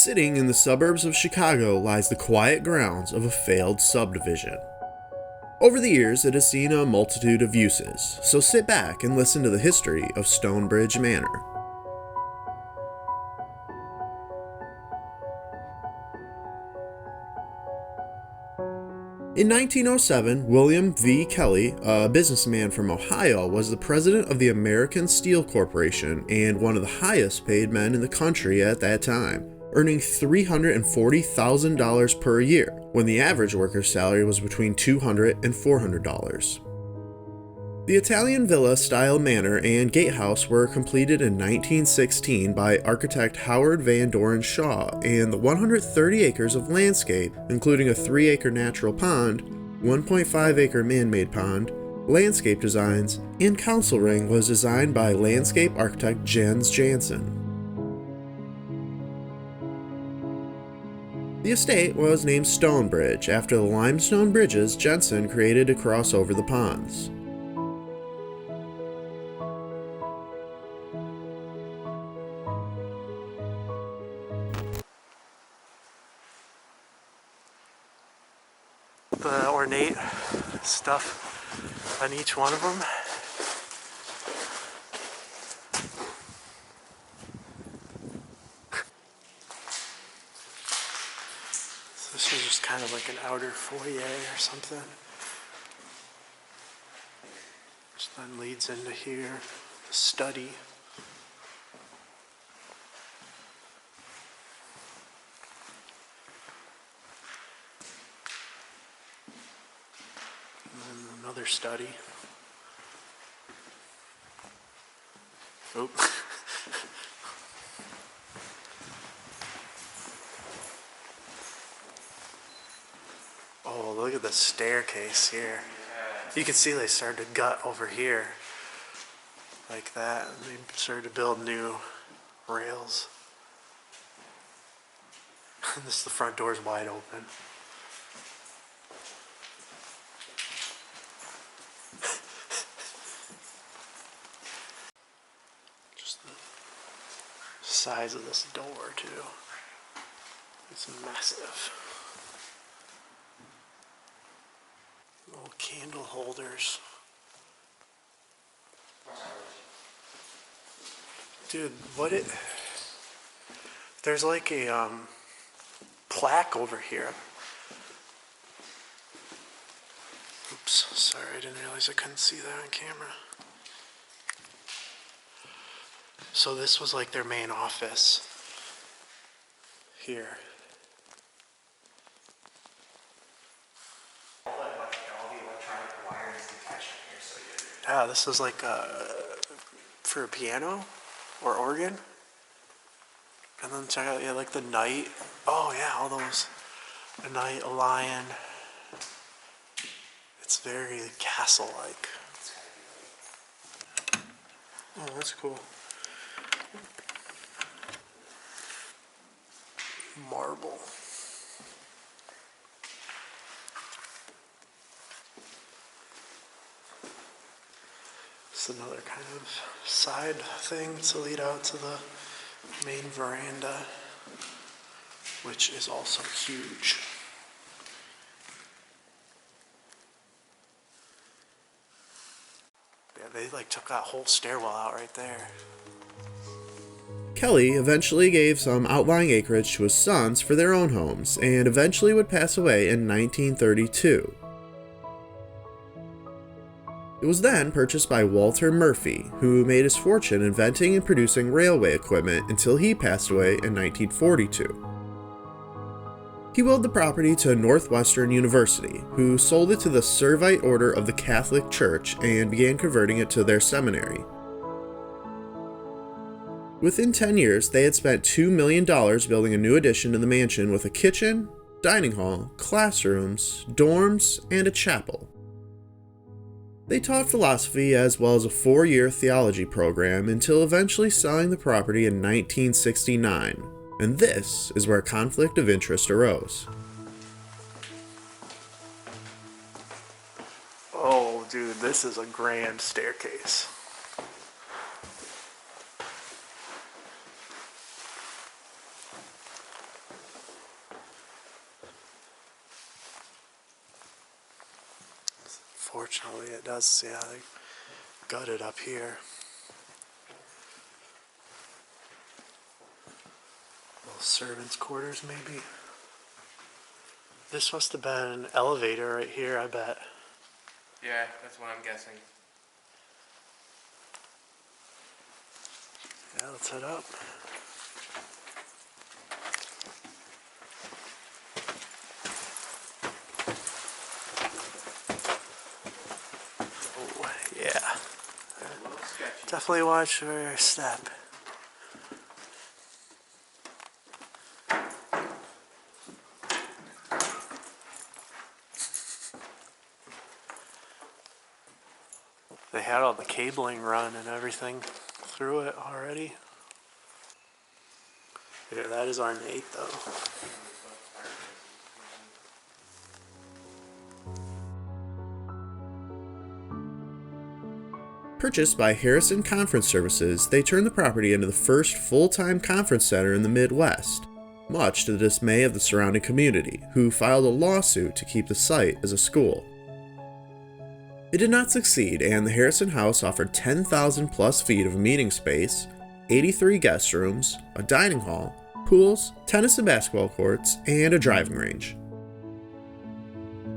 Sitting in the suburbs of Chicago lies the quiet grounds of a failed subdivision. Over the years, it has seen a multitude of uses, so sit back and listen to the history of Stonebridge Manor. In 1907, William V. Kelly, a businessman from Ohio, was the president of the American Steel Corporation and one of the highest paid men in the country at that time, earning $340,000 per year, when the average worker's salary was between $200 and $400. The Italian villa-style manor and gatehouse were completed in 1916 by architect Howard Van Doren Shaw, and the 130 acres of landscape, including a 3-acre natural pond, 1.5-acre man-made pond, landscape designs, and council ring was designed by landscape architect Jens Jansen. The estate was named Stonebridge after the limestone bridges Jensen created to cross over the ponds. The ornate stuff on each one of them. So this is just kind of like an outer foyer or something. Which then leads into here, the study. Another study. Oh. Oh, look at the staircase here. You can see they started to gut over here. Like that. And they started to build new rails. The front door is wide open. Size of this door too. It's massive. Little candle holders. Dude, there's like a plaque over here. Oops, sorry, I didn't realize I couldn't see that on camera. So this was like their main office here. Yeah, this was like for a piano or organ. And then check out, yeah, like the knight. Oh yeah, all those. A knight, a lion. It's very castle-like. Oh, that's cool. Marble. It's another kind of side thing to lead out to the main veranda, which is also huge. Yeah, they like took that whole stairwell out right there. Kelly eventually gave some outlying acreage to his sons for their own homes, and eventually would pass away in 1932. It was then purchased by Walter Murphy, who made his fortune inventing and producing railway equipment until he passed away in 1942. He willed the property to Northwestern University, who sold it to the Servite Order of the Catholic Church and began converting it to their seminary. Within 10 years, they had spent $2 million building a new addition to the mansion with a kitchen, dining hall, classrooms, dorms, and a chapel. They taught philosophy as well as a 4-year theology program until eventually selling the property in 1969, and this is where a conflict of interest arose. Oh, dude, this is a grand staircase. unfortunately. It does, yeah, they gutted up here. Little servants' quarters, maybe. This must have been an elevator right here, I bet. Yeah, that's what I'm guessing. Yeah, let's head up. Oh, yeah. Definitely watch for your step. They had all the cabling run and everything through it already. Yeah, that is ornate though. Purchased by Harrison Conference Services, they turned the property into the first full-time conference center in the Midwest, much to the dismay of the surrounding community, who filed a lawsuit to keep the site as a school. It did not succeed, and the Harrison House offered 10,000 plus feet of meeting space, 83 guest rooms, a dining hall, pools, tennis and basketball courts, and a driving range.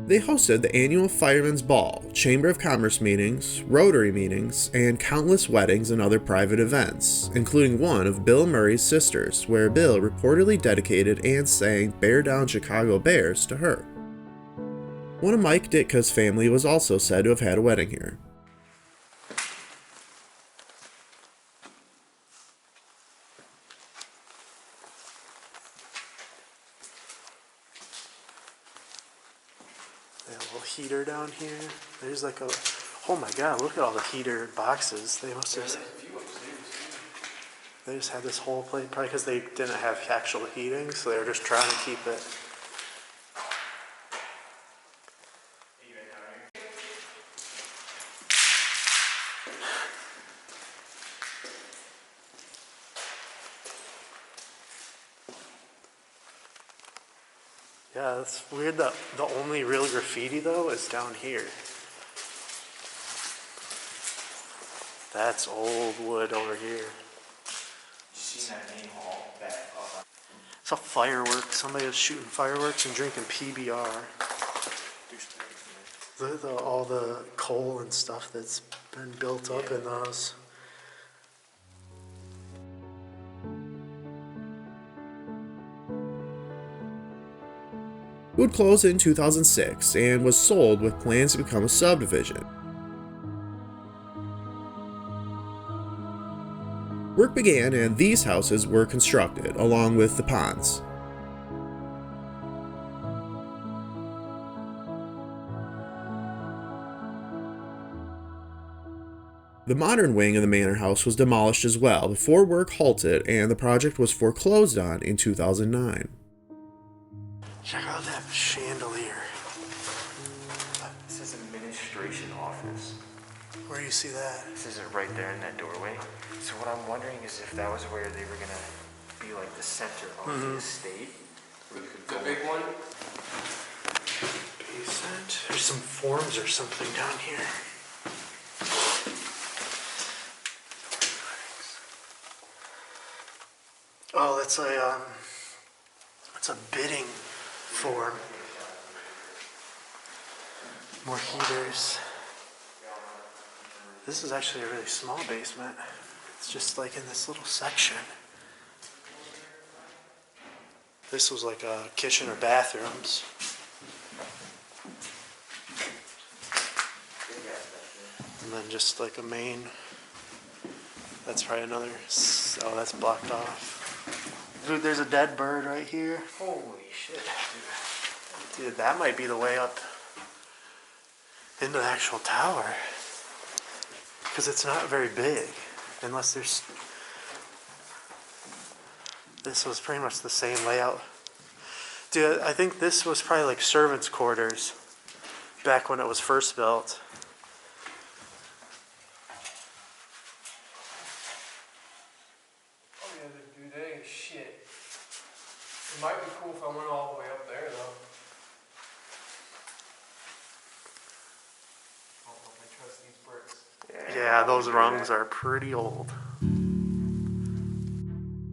They hosted the annual Firemen's Ball, Chamber of Commerce meetings, Rotary meetings, and countless weddings and other private events, including one of Bill Murray's sisters, where Bill reportedly dedicated and sang Bear Down Chicago Bears to her. One of Mike Ditka's family was also said to have had a wedding here. They have a little heater down here. There's like a, oh my god, look at all the heater boxes. They must have, they just had this whole place, probably because they didn't have actual heating, so they were just trying to keep it. Yeah, that's weird that the only real graffiti though is down here. That's old wood over here. Seen that main hall back up? It's a fireworks. Somebody was shooting fireworks and drinking PBR. Look at all the coal and stuff that's been built up in those. It would close in 2006 and was sold with plans to become a subdivision. Work began and these houses were constructed, along with the ponds. The modern wing of the manor house was demolished as well before work halted and the project was foreclosed on in 2009. Check out that chandelier. This is administration office. Where do you see that? This is it right there in that doorway. So what I'm wondering is if that was where they were gonna be like the center of the estate. Where you could go. The big one? Basement. There's some forms or something down here. Oh, that's a bidding form. More heaters. This is actually a really small basement. It's just like in this little section. This was like a kitchen or bathrooms. And then just like a main. That's probably another. Oh, that's blocked off. Dude, there's a dead bird right here. Holy shit, Dude, that might be the way up into the actual tower. Because it's not very big. Unless there's... This was pretty much the same layout. Dude, I think this was probably like servants' quarters back when it was first built. Oh yeah, dude, that ain't shit. It might be cool if I went all the way up there, though. Yeah, those rungs are pretty old.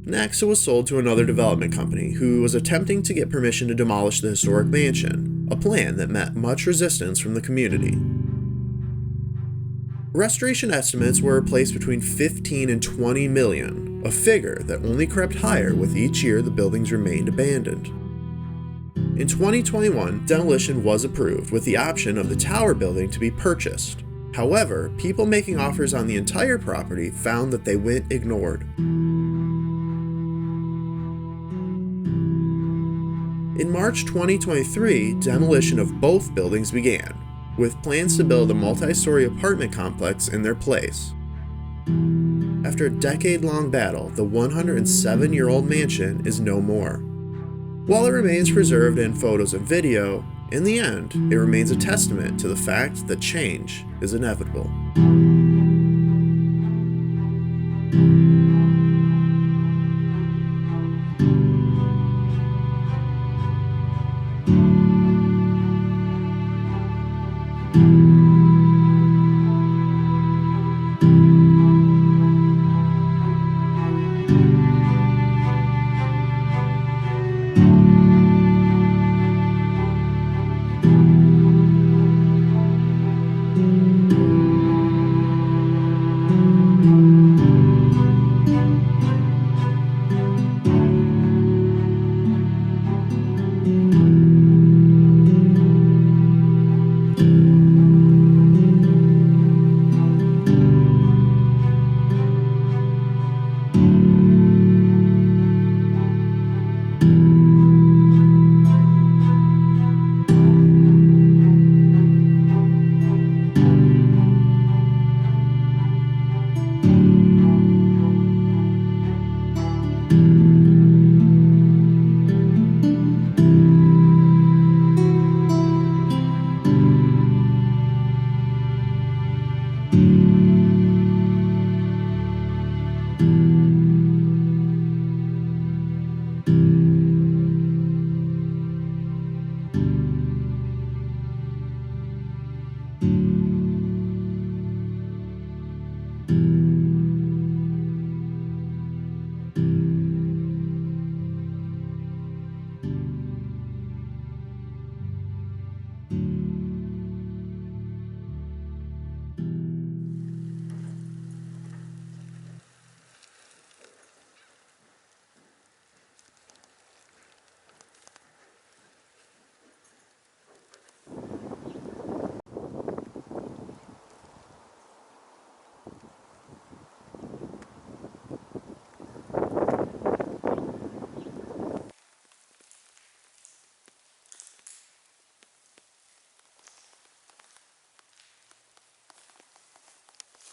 Next, it was sold to another development company who was attempting to get permission to demolish the historic mansion, a plan that met much resistance from the community. Restoration estimates were placed between 15 and 20 million, a figure that only crept higher with each year the buildings remained abandoned. In 2021, demolition was approved with the option of the tower building to be purchased. However, people making offers on the entire property found that they went ignored. In March 2023, demolition of both buildings began, with plans to build a multi-story apartment complex in their place. After a decade-long battle, the 107-year-old mansion is no more. While it remains preserved in photos and video, in the end, it remains a testament to the fact that change is inevitable.